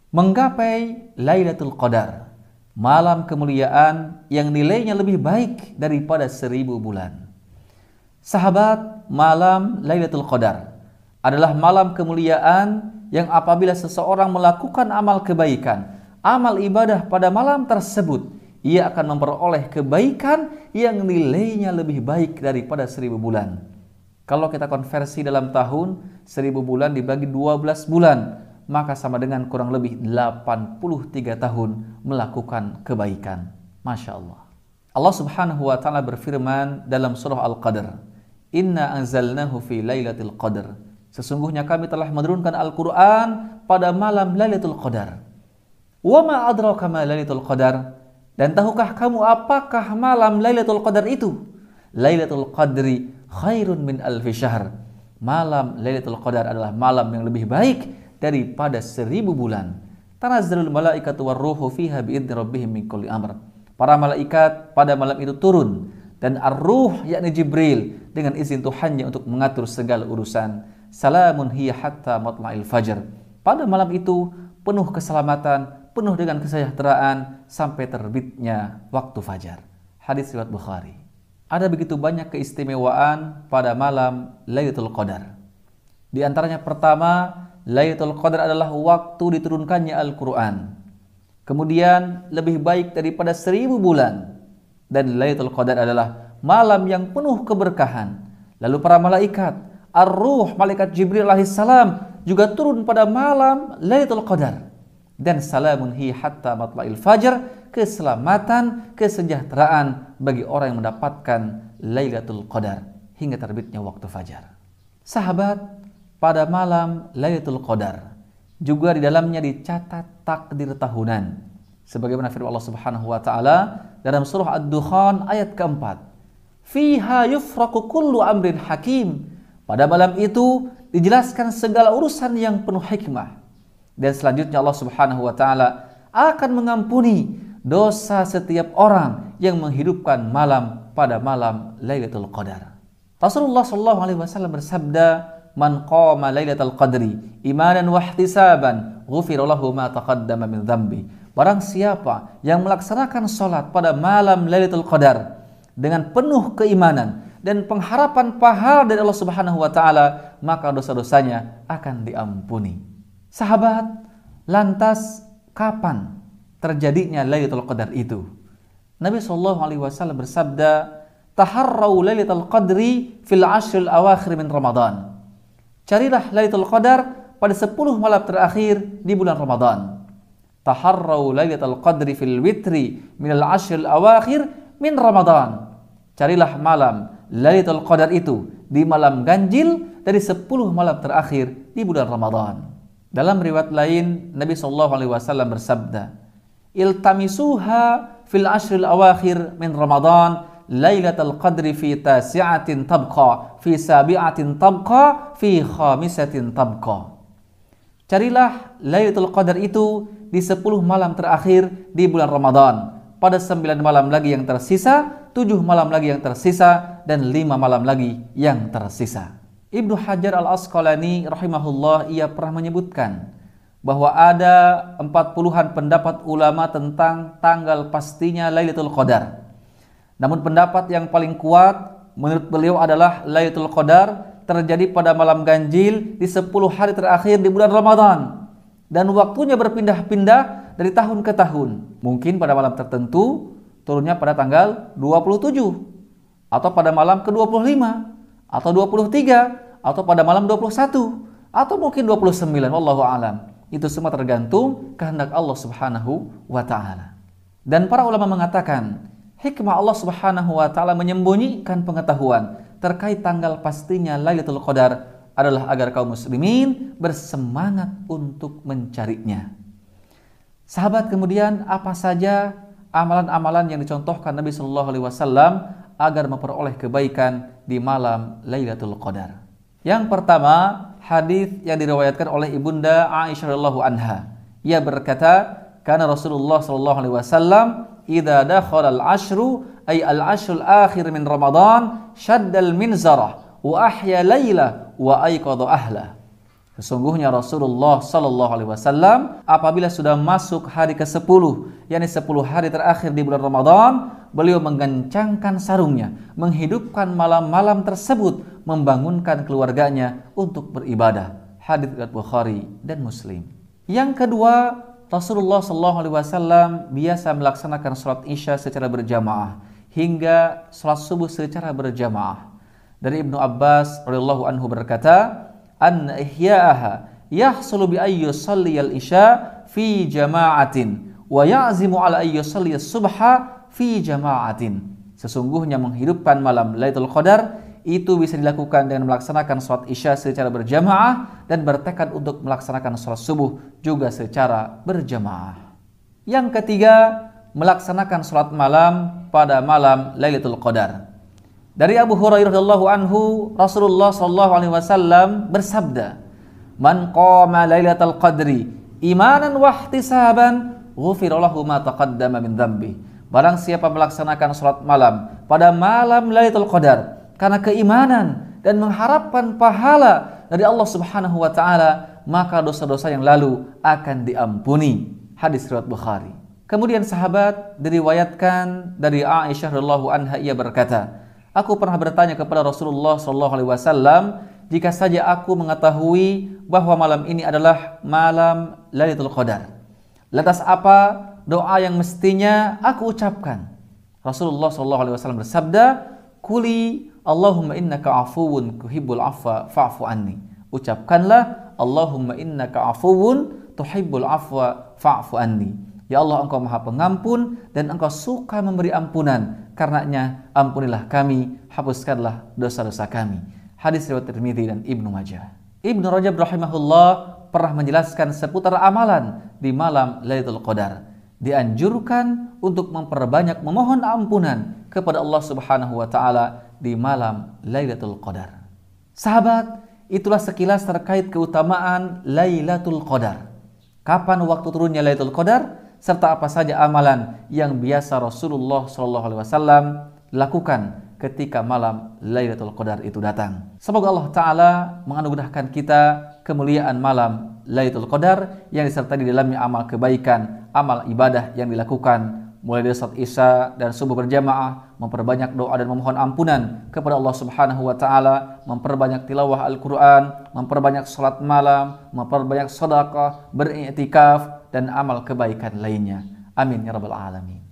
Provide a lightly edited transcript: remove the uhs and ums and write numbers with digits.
Menggapai Lailatul Qadar, malam kemuliaan yang nilainya lebih baik daripada 1000 bulan. Sahabat, malam Lailatul Qadar adalah malam kemuliaan yang apabila seseorang melakukan amal kebaikan, amal ibadah pada malam tersebut, ia akan memperoleh kebaikan yang nilainya lebih baik daripada 1000 bulan. Kalau kita konversi dalam tahun, 1000 bulan dibagi 12 bulan, maka sama dengan kurang lebih 83 tahun melakukan kebaikan. Masya Allah. Allah subhanahu wa ta'ala berfirman dalam surah Al-Qadr, Inna anzalnahu fi Lailatul Qadar. Sesungguhnya kami telah menurunkan Al-Quran pada malam Lailatul Qadar. Wa ma adraka ma Lailatul Qadar. Dan tahukah kamu apakah malam Lailatul Qadar itu? Lailatul Qadri khairun min alfi syahr. Malam Lailatul Qadar adalah malam yang lebih baik daripada 1000 bulan. Tanazzalul malaikatu warruhu fiha biidzni rabbihim min kulli amr. Para malaikat pada malam itu turun dan ar-ruh yakni Jibril dengan izin Tuhannya untuk mengatur segala urusan. Salamun hiya hatta matla'il fajr. Pada malam itu penuh keselamatan, penuh dengan kesejahteraan sampai terbitnya waktu fajar. Hadis riwayat Bukhari. Ada begitu banyak keistimewaan pada malam Lailatul Qadar. Di antaranya pertama, Lailatul Qadar adalah waktu diturunkannya Al-Quran. Kemudian lebih baik daripada 1000 bulan. Dan Lailatul Qadar adalah malam yang penuh keberkahan. Lalu para malaikat, Ar-Ruh, malaikat Jibril alaihissalam juga turun pada malam Lailatul Qadar. Dan salamun hi hatta matla'il fajar, keselamatan, kesejahteraan bagi orang yang mendapatkan Lailatul Qadar hingga terbitnya waktu fajar. Sahabat, pada malam Lailatul Qadar juga di dalamnya dicatat takdir tahunan. Sebagaimana firman Allah Subhanahu wa taala dalam surah Ad-Dukhan ayat keempat. Fiha yufraqu kullu amrin hakim. Pada malam itu dijelaskan segala urusan yang penuh hikmah. Dan selanjutnya Allah Subhanahu wa taala akan mengampuni dosa setiap orang yang menghidupkan malam pada malam Lailatul Qadar. Rasulullah sallallahu alaihi wasallam bersabda, "Man qama Lailatul Qadri imanan wa ihtisaban, ghufira lahu ma taqaddama min dhanbi." Barang siapa yang melaksanakan salat pada malam Lailatul Qadar dengan penuh keimanan dan pengharapan pahala dari Allah Subhanahu wa taala, maka dosa-dosanya akan diampuni. Sahabat, lantas kapan terjadinya Lailatul Qadar itu? Nabi sallallahu alaihi wasallam bersabda, "Taharrau Lailatul Qadri fil 'ashril awakhir min Ramadan." Carilah Lailatul Qadar pada 10 malam terakhir di bulan Ramadan. Taharrau Lailatul Qadri fil witri min al-'ashril awakhir min Ramadan. Carilah malam Lailatul Qadar itu di malam ganjil dari 10 malam terakhir di bulan Ramadan. Dalam riwayat lain, Nabi sallallahu alaihi wasallam bersabda, "Iltamisuha fil 'ashril awakhir min Ramadan, Lailatul Qadri fi tasi'atin tabqa, fi sabi'atin tabqa, fi khamisatin tabqa." Carilah Lailatul Qadar itu di 10 malam terakhir di bulan Ramadan. Pada 9 malam lagi yang tersisa, 7 malam lagi yang tersisa, dan 5 malam lagi yang tersisa. Ibnu Hajar Al-Asqalani rahimahullah, ia pernah menyebutkan bahwa ada 40-an pendapat ulama tentang tanggal pastinya Lailatul Qadar. Namun pendapat yang paling kuat menurut beliau adalah Lailatul Qadar terjadi pada malam ganjil di 10 hari terakhir di bulan Ramadan. Dan waktunya berpindah-pindah dari tahun ke tahun. Mungkin pada malam tertentu turunnya pada tanggal 27, atau pada malam ke-25, atau 23, atau pada malam 21, atau mungkin 29, wallahu a'lam. Itu semua tergantung kehendak Allah Subhanahu wa taala. Dan para ulama mengatakan, hikmah Allah Subhanahu wa taala menyembunyikan pengetahuan terkait tanggal pastinya Lailatul Qadar adalah agar kaum muslimin bersemangat untuk mencarinya. Sahabat, kemudian apa saja amalan-amalan yang dicontohkan Nabi sallallahu alaihi wasallam agar memperoleh kebaikan di malam Lailatul Qadar? Yang pertama, hadis yang diriwayatkan oleh Ibunda Aisyah radhiyallahu anha. Ia berkata, "Kana Rasulullah sallallahu alaihi wasallam idza dakhala al-'ashru ay al-'ashrul akhir min Ramadan shaddal minzarah wa ahya laila wa ayqadha ahla." Sesungguhnya Rasulullah Sallallahu Alaihi Wasallam apabila sudah masuk hari ke-10, yakni 10 hari terakhir di bulan Ramadan, beliau mengencangkan sarungnya, menghidupkan malam-malam tersebut, membangunkan keluarganya untuk beribadah. Hadits riwayat Bukhari dan Muslim. Yang kedua, Rasulullah Sallallahu Alaihi Wasallam biasa melaksanakan sholat isya secara berjamaah hingga sholat subuh secara berjamaah. Dari Ibnu Abbas radhiyallahu anhu berkata, an ihya'aha yahsulu bi ayyi yusalliyal isya fi jama'atin wa ya'zimu ala ayyi yusalliyas subha fi jama'atin. Sesungguhnya menghidupkan malam Lailatul Qadar itu bisa dilakukan dengan melaksanakan sholat isya secara berjamaah dan bertekad untuk melaksanakan sholat subuh juga secara berjamaah. Yang ketiga, melaksanakan sholat malam pada malam Lailatul Qadar. Dari Abu Hurairah radhiyallahu anhu, Rasulullah sallallahu alaihi wasallam bersabda, "Man qama Lailatul Qadri imanan wa ihtisaban, ghufira lahu ma taqaddama min dzambi." Barang siapa melaksanakan salat malam pada malam Lailatul Qadar karena keimanan dan mengharapkan pahala dari Allah Subhanahu wa taala, maka dosa-dosa yang lalu akan diampuni. Hadis riwayat Bukhari. Kemudian sahabat diriwayatkan dari Aisyah radhiyallahu anha, ia berkata, aku pernah bertanya kepada Rasulullah sallallahu alaihi wasallam, jika saja aku mengetahui bahwa malam ini adalah malam Lailatul Qadar, lantas apa doa yang mestinya aku ucapkan? Rasulullah sallallahu alaihi wasallam bersabda, "Quli Allahumma innaka afuwun tuhibbul afwa fa'fu anni." Ucapkanlah, Allahumma innaka afuwun tuhibbul afwa fa'fu anni. Ya Allah, Engkau Maha Pengampun dan Engkau suka memberi ampunan. Karenanya ampunilah kami, hapuskanlah dosa-dosa kami. Hadis riwayat Tirmidzi dan Ibnu Majah. Ibnu Rajab rahimahullah pernah menjelaskan seputar amalan di malam Lailatul Qadar. Dianjurkan untuk memperbanyak memohon ampunan kepada Allah Subhanahu wa taala di malam Lailatul Qadar. Sahabat, itulah sekilas terkait keutamaan Lailatul Qadar. Kapan waktu turunnya Lailatul Qadar serta apa saja amalan yang biasa Rasulullah SAW lakukan ketika malam Lailatul Qadar itu datang. Semoga Allah Ta'ala menganugerahkan kita kemuliaan malam Lailatul Qadar yang disertai di dalamnya amal kebaikan, amal ibadah yang dilakukan mulai dari salat isya dan subuh berjamaah, memperbanyak doa dan memohon ampunan kepada Allah Subhanahu wa taala, memperbanyak tilawah Al-Qur'an, memperbanyak salat malam, memperbanyak sedekah, beriktikaf dan amal kebaikan lainnya. Amin ya rabbal alamin.